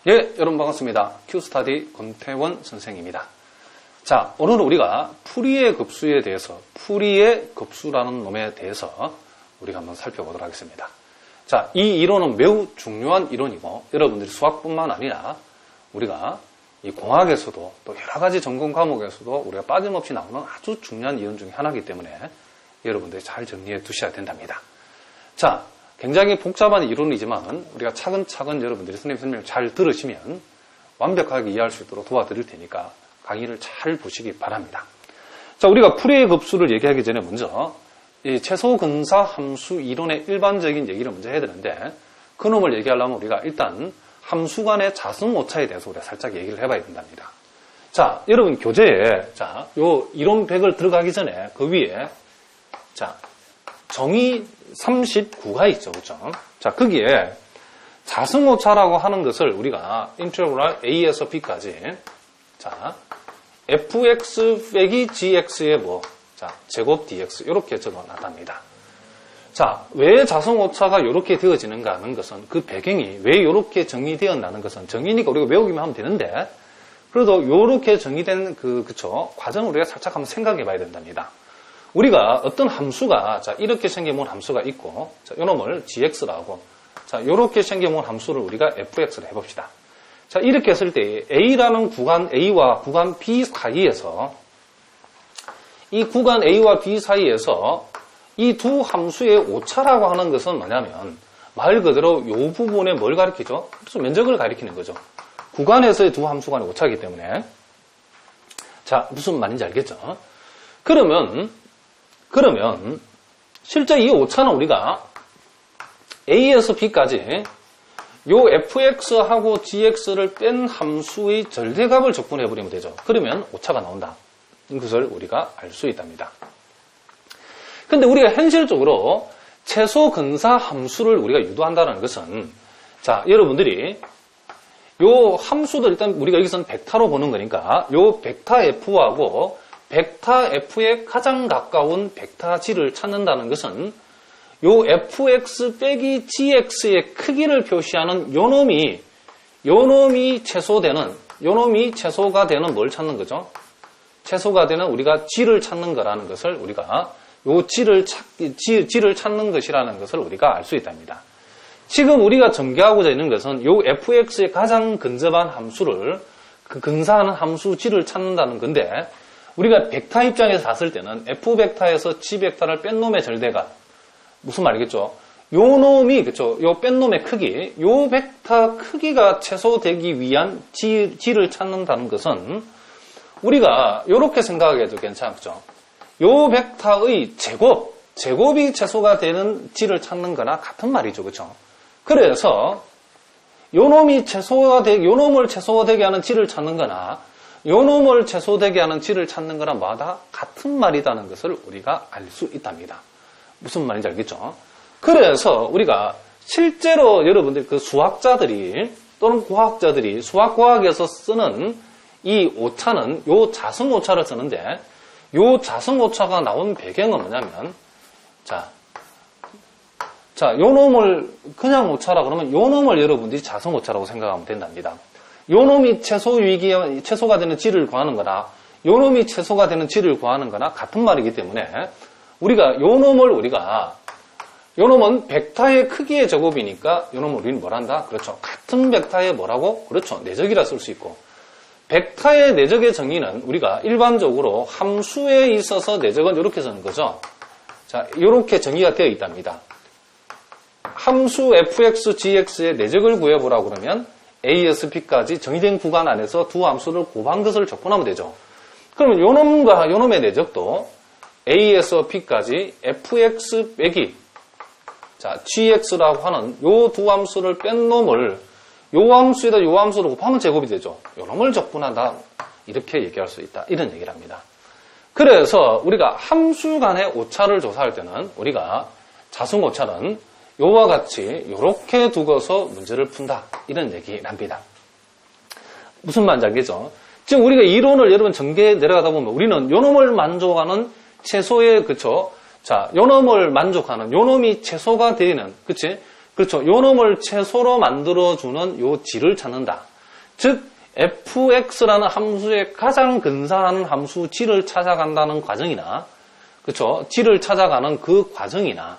예, 여러분 반갑습니다. 큐스타디 권태원 선생입니다. 자, 오늘은 우리가 풀이의 급수에 대해서, 풀이의 급수라는 놈에 대해서 우리가 한번 살펴보도록 하겠습니다. 자, 이 이론은 매우 중요한 이론이고, 여러분들이 수학뿐만 아니라 우리가 이 공학에서도 또 여러 가지 전공 과목에서도 우리가 빠짐없이 나오는 아주 중요한 이론 중에 하나이기 때문에 여러분들이 잘 정리해 두셔야 된답니다. 자, 굉장히 복잡한 이론이지만 우리가 차근차근 여러분들이 선생님 설명을 잘 들으시면 완벽하게 이해할 수 있도록 도와드릴 테니까 강의를 잘 보시기 바랍니다. 자, 우리가 풀이의 급수를 얘기하기 전에 먼저 이 최소근사 함수 이론의 일반적인 얘기를 먼저 해야 되는데, 그 놈을 얘기하려면 우리가 일단 함수 간의 자승 오차에 대해서 우리가 살짝 얘기를 해봐야 된답니다. 자, 여러분 교재에 자, 요 이론 100을 들어가기 전에 그 위에 자, 정의 39가 있죠. 그렇죠? 자, 거기에 자승오차라고 하는 것을 우리가 인테그랄 a에서 b까지 자, fx 빼기 gx의 뭐 자, 제곱 dx 이렇게 적어놨답니다. 자, 왜 자승오차가 이렇게 되어지는가 하는 것은, 그 배경이 왜 이렇게 정의되었나는 것은 정의니까 우리가 외우기만 하면 되는데, 그래도 이렇게 정의된 그쵸 과정을 우리가 살짝 한번 생각해 봐야 된답니다. 우리가 어떤 함수가, 자, 이렇게 생겨본 함수가 있고, 자, 요 놈을 gx라고, 자, 요렇게 생겨본 함수를 우리가 fx로 해봅시다. 자, 이렇게 했을 때 a라는 구간 a와 구간 b 사이에서, 이 구간 a와 b 사이에서 이 두 함수의 오차라고 하는 것은 뭐냐면, 말 그대로 요 부분에 뭘 가리키죠? 그래서 면적을 가리키는 거죠. 구간에서의 두 함수 간의 오차이기 때문에. 자, 무슨 말인지 알겠죠? 그러면 실제 이 오차는 우리가 a에서 b까지 요 fx하고 gx를 뺀 함수의 절대값을 적분해버리면 되죠. 그러면 오차가 나온다. 이것을 우리가 알 수 있답니다. 근데 우리가 현실적으로 최소 근사 함수를 우리가 유도한다는 것은, 자, 여러분들이 요 함수들 일단 우리가 여기서는 벡터로 보는 거니까 요 벡터 f하고 벡터 f에 가장 가까운 벡터 g를 찾는다는 것은 요 fx 빼기 gx의 크기를 표시하는 요 놈이 최소가 되는 뭘 찾는 거죠? 최소가 되는 우리가 g를 찾는 거라는 것을 우리가 요 g를 찾는 것이라는 것을 우리가 알 수 있답니다. 지금 우리가 전개하고자 있는 것은 요 fx의 가장 근접한 함수를, 그 근사하는 함수 g를 찾는다는 건데, 우리가 벡터 입장에서 봤을 때는 f 벡터에서 g 벡터를 뺀 놈의 절대값, 무슨 말이겠죠? 요 놈이, 그쵸? 요 뺀 놈의 크기, 요 벡터 크기가 최소되기 위한 g를 찾는다는 것은 우리가 요렇게 생각해도 괜찮죠? 요 벡터의 제곱이 최소가 되는 g를 찾는 거나 같은 말이죠. 그쵸? 그래서 요 놈을 최소되게 하는 g를 찾는 거나 요 놈을 최소되게 하는 g를 찾는 거나 마다 같은 말이라는 것을 우리가 알 수 있답니다. 무슨 말인지 알겠죠? 그래서 우리가 실제로 여러분들 그 수학자들이 또는 과학자들이 수학과학에서 쓰는 이 오차는 요 자승오차를 쓰는데, 요 자승오차가 나온 배경은 뭐냐면, 자, 요 놈을 그냥 오차라 그러면 요 놈을 여러분들이 자승오차라고 생각하면 된답니다. 요 놈이 최소가 되는 g를 구하는 거나 요 놈이 최소가 되는 g를 구하는 거나 같은 말이기 때문에 우리가 요 놈은 벡터의 크기의 제곱이니까 요 놈을 우리는 뭘 한다? 그렇죠. 같은 벡터의 뭐라고? 그렇죠. 내적이라 쓸 수 있고, 벡터의 내적의 정의는 우리가 일반적으로 함수에 있어서 내적은 이렇게 쓰는 거죠. 자, 이렇게 정의가 되어 있답니다. 함수 fx, gx의 내적을 구해보라고 그러면 a에서 b까지 정의된 구간 안에서 두 함수를 곱한 것을 적분하면 되죠. 그러면 요 놈과 요 놈의 내적도 a에서 b까지 fx 빼기 자, gx라고 하는 요 두 함수를 뺀 놈을 요 함수에다 요 함수를 곱하면 제곱이 되죠. 요 놈을 적분한다. 이렇게 얘기할 수 있다. 이런 얘기를 합니다. 그래서 우리가 함수 간의 오차를 조사할 때는 우리가 자승오차는 요와 같이 요렇게 두고서 문제를 푼다. 이런 얘기를 합니다. 무슨 말인지 알겠죠? 지금 우리가 이론을 여러분 전개해 내려가다 보면 우리는 요 놈을 만족하는 최소의, 그쵸? 자, 요 놈을 만족하는, 요 놈이 최소가 되는, 그치? 그렇죠. 요 놈을 최소로 만들어주는 요 g를 찾는다. 즉 fx라는 함수의 가장 근사한 함수 g를 찾아간다는 과정이나 그쵸? g를 찾아가는 그 과정이나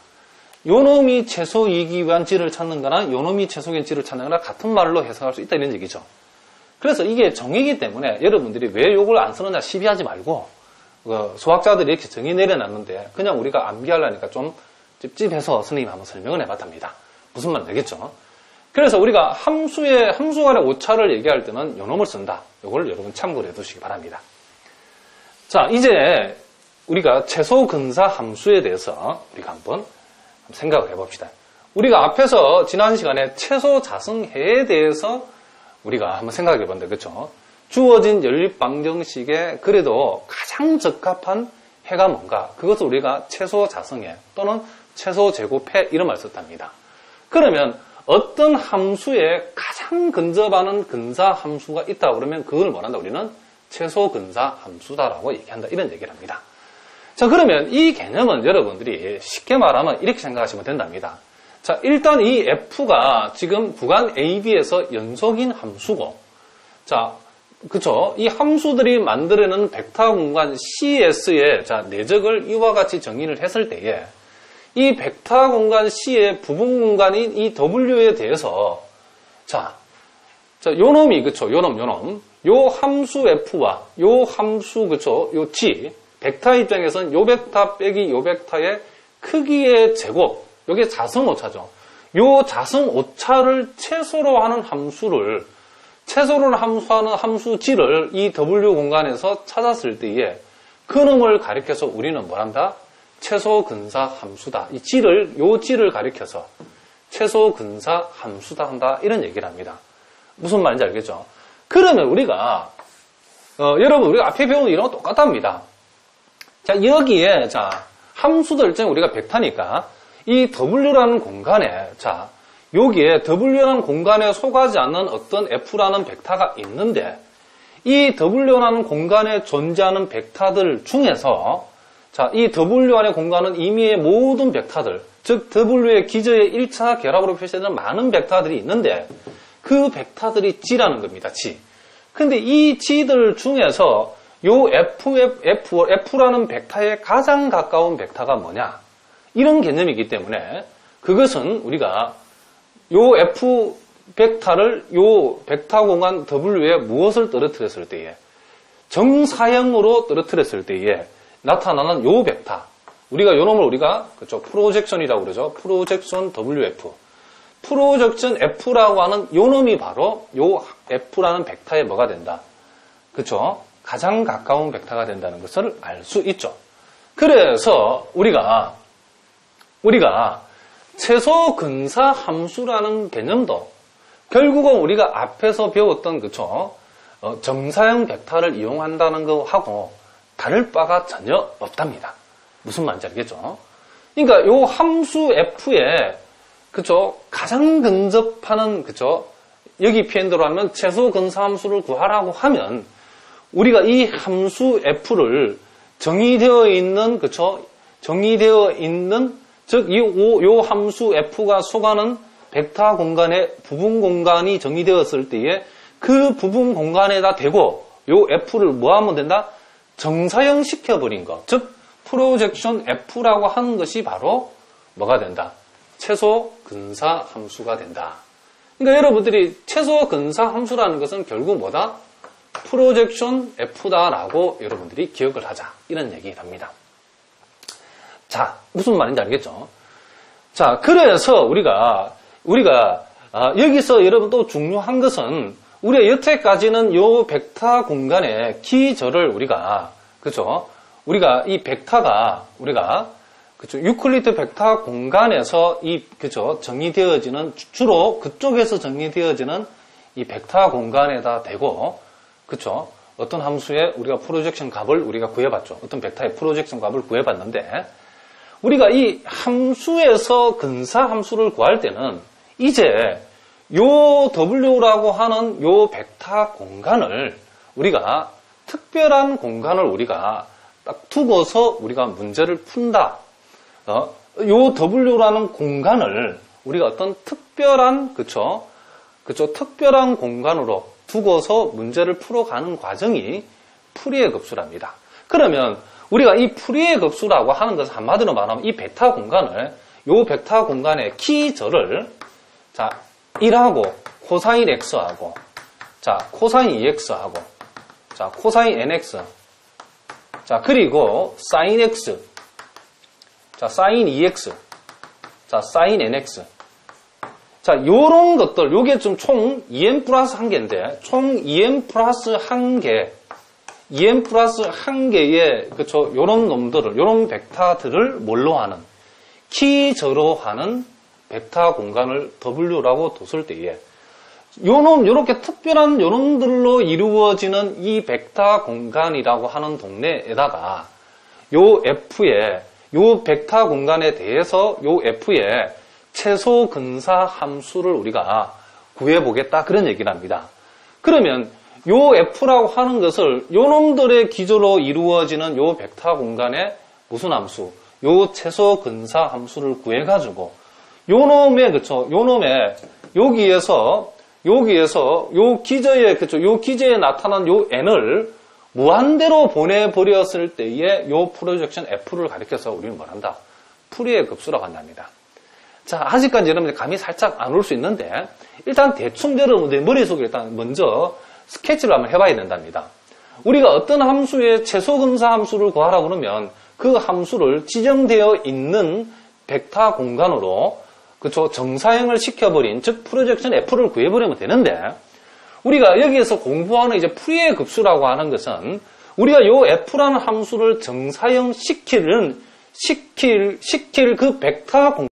요놈이 최소이기 위한 g를 찾는 거나 요놈이 최소인 g를 찾는 거나 같은 말로 해석할 수 있다 이런 얘기죠. 그래서 이게 정의이기 때문에 여러분들이 왜 요걸 안 쓰느냐 시비하지 말고 수학자들이 이렇게 정의 내려놨는데 그냥 우리가 암기하려니까 좀 찝찝해서 선생님이 한번 설명을 해봤답니다. 무슨 말인지 알겠죠? 그래서 우리가 함수 간의 오차를 얘기할 때는 요놈을 쓴다. 요걸 여러분 참고를 해두시기 바랍니다. 자, 이제 우리가 최소 근사 함수에 대해서 우리가 한번 생각을 해봅시다. 우리가 앞에서 지난 시간에 최소 자승해에 대해서 우리가 한번 생각해 봤는데, 그렇죠? 주어진 연립 방정식에 그래도 가장 적합한 해가 뭔가? 그것을 우리가 최소 자승해 또는 최소 제곱해 이런 말을 썼답니다. 그러면 어떤 함수에 가장 근접하는 근사 함수가 있다 그러면 그걸 뭐란다? 우리는 최소 근사 함수다라고 얘기한다. 이런 얘기를 합니다. 자, 그러면 이 개념은 여러분들이 쉽게 말하면 이렇게 생각하시면 된답니다. 자, 일단 이 f가 지금 구간 AB에서 연속인 함수고, 자, 그쵸? 이 함수들이 만들어내는 벡터 공간 CS의 자, 내적을 이와 같이 정의를 했을 때에 이 벡터 공간 C의 부분 공간인 이 W에 대해서 자, 요놈이 그쵸? 요놈. 요 함수 F와 요 함수 그쵸? 요 G 벡터 입장에서는 요 벡터 빼기 요 벡터의 크기의 제곱, 요게 자승 오차죠. 요 자승 오차를 최소로 하는 함수를 최소로 함수하는 함수 G를 이 W 공간에서 찾았을 때에 그놈을 가리켜서 우리는 뭐란다? 최소 근사 함수다. 이 G를 요 G를 가리켜서 최소 근사 함수다 한다. 이런 얘기를 합니다. 무슨 말인지 알겠죠? 그러면 우리가 여러분 우리가 앞에 배운 이런 거 똑같답니다. 자, 여기에, 자, 함수들 중 우리가 벡터니까, 이 W라는 공간에, 자, 여기에 W라는 공간에 속하지 않는 어떤 F라는 벡터가 있는데, 이 W라는 공간에 존재하는 벡터들 중에서, 자, 이 W 안의 공간은 이미의 모든 벡터들, 즉, W의 기저의 1차 결합으로 표시되는 많은 벡터들이 있는데, 그 벡터들이 G라는 겁니다, G. 근데 이 G들 중에서 요 F라는 벡터에 가장 가까운 벡터가 뭐냐? 이런 개념이기 때문에 그것은 우리가 요 F 벡터를 요 벡터 공간 W에 무엇을 떨어뜨렸을 때에 정사형으로 떨어뜨렸을 때에 나타나는 요 벡터. 우리가 요 놈을 우리가 그쵸? 프로젝션이라고 그러죠. 프로젝션 WF. 프로젝션 F라고 하는 요 놈이 바로 요 F라는 벡터에 뭐가 된다? 그쵸? 가장 가까운 벡터가 된다는 것을 알 수 있죠. 그래서 우리가 최소 근사 함수라는 개념도 결국은 우리가 앞에서 배웠던 그쵸? 정사형 벡터를 이용한다는 거하고 다를 바가 전혀 없답니다. 무슨 말인지 알겠죠? 그러니까 요 함수 F에 그쵸? 가장 근접하는 그쵸? 여기 표현대로 하면 최소 근사 함수를 구하라고 하면 우리가 이 함수 F를 정의되어 있는, 그쵸? 정의되어 있는, 즉, 요 함수 F가 속하는 벡터 공간의 부분 공간이 정의되었을 때에 그 부분 공간에다 대고 요 F를 뭐 하면 된다? 정사형 시켜버린 것. 즉, 프로젝션 F라고 하는 것이 바로 뭐가 된다? 최소 근사 함수가 된다. 그러니까 여러분들이 최소 근사 함수라는 것은 결국 뭐다? 프로젝션 F다라고 여러분들이 기억을 하자. 이런 얘기를 합니다. 자, 무슨 말인지 알겠죠? 자, 그래서 우리가 여기서 여러분 또 중요한 것은 우리가 여태까지는 요 벡터 공간의 기저를 우리가 그죠? 우리가 이 벡터가 그죠? 유클리드 벡터 공간에서 그죠? 정의되어지는 주로 그쪽에서 정의되어지는 이 벡터 공간에다 대고 그쵸? 어떤 함수의 우리가 프로젝션 값을 우리가 구해봤죠. 어떤 벡터의 프로젝션 값을 구해봤는데 우리가 이 함수에서 근사 함수를 구할 때는 이제 요 W라고 하는 요 벡터 공간을 우리가 특별한 공간을 우리가 딱 두고서 우리가 문제를 푼다. 요 W라는 공간을 우리가 어떤 특별한 그쵸? 특별한 공간으로 두고서 문제를 풀어가는 과정이 풀이의 급수랍니다. 그러면 우리가 이 풀이의 급수라고 하는 것은 한마디로 말하면 이 벡터 공간을 요 벡터 공간의 키절을 자 1하고 코사인 x하고 자 코사인 2x하고 자 코사인 nx 자 그리고 사인 x 자 사인 2x 자 사인 nx 자 요런 것들 요게 좀 총 2n 플러스 1개인데 총 2n 플러스 1개 2n 플러스 1개의 그쵸 요런 놈들을 요런 벡터들을 뭘로 하는 키저로 하는 벡터 공간을 W라고 뒀을 때에 요렇게 특별한 요놈들로 이루어지는 이 벡터 공간이라고 하는 동네에다가 요 F의 요 벡터 공간에 대해서 요 F의 최소 근사 함수를 우리가 구해보겠다 그런 얘기를 합니다. 그러면 요 F라고 하는 것을 요놈들의 기조로 이루어지는 요 벡터 공간의 무슨 함수? 요 최소 근사 함수를 구해가지고 요놈의 그쵸 요놈의 여기에서 요 기저에 그쵸 요 기저에 나타난 요 n을 무한대로 보내버렸을 때에 요 프로젝션 F를 가리켜서 우리는 뭘 한다? 풀이의 급수라고 한답니다. 자, 아직까지 여러분들 감이 살짝 안 올 수 있는데 일단 대충 여러분들 머릿속에 일단 먼저 스케치를 한번 해봐야 된답니다. 우리가 어떤 함수의 최소 근사 함수를 구하라 그러면 그 함수를 지정되어 있는 벡터 공간으로 그쵸 정사형을 시켜버린 즉 프로젝션 F를 구해버리면 되는데 우리가 여기에서 공부하는 이제 풀이의 급수라고 하는 것은 우리가 요 F라는 함수를 정사형 시킬 그 벡터 공간